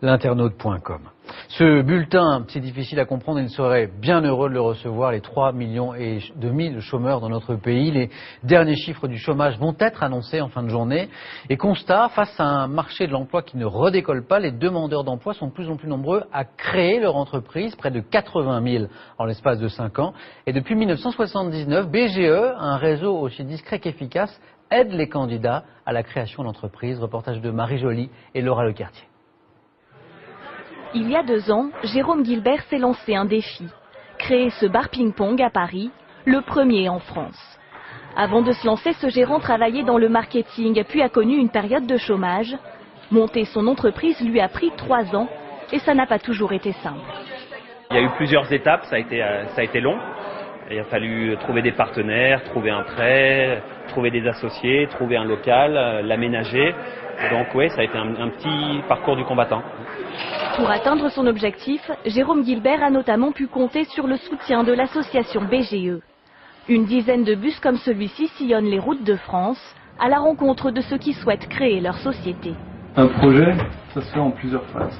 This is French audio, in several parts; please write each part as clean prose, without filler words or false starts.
L'internaute.com. Ce bulletin, c'est difficile à comprendre, il serait bien heureux de le recevoir, les 3,2 millions de chômeurs dans notre pays. Les derniers chiffres du chômage vont être annoncés en fin de journée. Et constat, face à un marché de l'emploi qui ne redécolle pas, les demandeurs d'emploi sont de plus en plus nombreux à créer leur entreprise, près de 80 000 en l'espace de 5 ans. Et depuis 1979, BGE, un réseau aussi discret qu'efficace, aide les candidats à la création d'entreprises. Reportage de Marie Joly et Laura Lecartier. Il y a 2 ans, Jérôme Guilbert s'est lancé un défi. Créer ce bar ping-pong à Paris, le premier en France. Avant de se lancer, ce gérant travaillait dans le marketing, puis a connu une période de chômage. Monter son entreprise lui a pris 3 ans et ça n'a pas toujours été simple. Il y a eu plusieurs étapes, ça a été long. Il a fallu trouver des partenaires, trouver un prêt, trouver des associés, trouver un local, l'aménager. Donc oui, ça a été un petit parcours du combattant. Pour atteindre son objectif, Jérôme Guilbert a notamment pu compter sur le soutien de l'association BGE. Une dizaine de bus comme celui-ci sillonnent les routes de France à la rencontre de ceux qui souhaitent créer leur société. Un projet, ça se fait en plusieurs phases.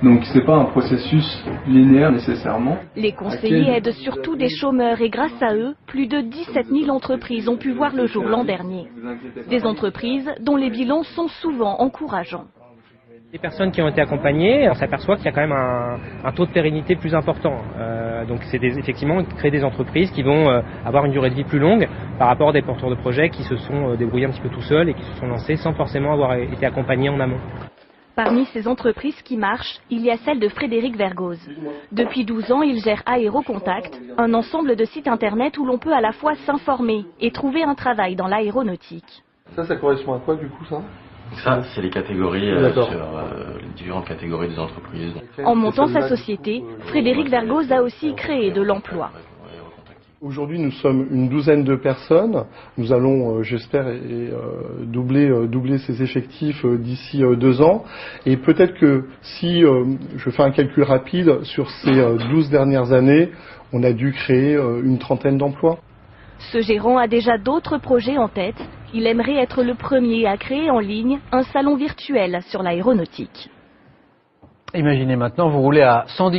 Donc c'est pas un processus linéaire nécessairement. Les conseillers aident surtout des chômeurs et grâce à eux, plus de 17 000 entreprises ont pu voir le jour l'an dernier. Des entreprises dont les bilans sont souvent encourageants. Les personnes qui ont été accompagnées, on s'aperçoit qu'il y a quand même un taux de pérennité plus important. Donc c'est effectivement créer des entreprises qui vont avoir une durée de vie plus longue par rapport à des porteurs de projets qui se sont débrouillés un petit peu tout seuls et qui se sont lancés sans forcément avoir été accompagnés en amont. Parmi ces entreprises qui marchent, il y a celle de Frédéric Vergoz. Depuis 12 ans, il gère Aérocontact, un ensemble de sites internet où l'on peut à la fois s'informer et trouver un travail dans l'aéronautique. Ça correspond à quoi du coup ça ? Ça, c'est les catégories sur les différentes catégories des entreprises. En montant sa société, Frédéric Vergoz a aussi créé de l'emploi. Aujourd'hui, nous sommes une douzaine de personnes. Nous allons, j'espère, doubler ces effectifs d'ici 2 ans. Et peut-être que si je fais un calcul rapide, sur ces 12 dernières années, on a dû créer une trentaine d'emplois. Ce gérant a déjà d'autres projets en tête. Il aimerait être le premier à créer en ligne un salon virtuel sur l'aéronautique. Imaginez maintenant, vous roulez à 110 km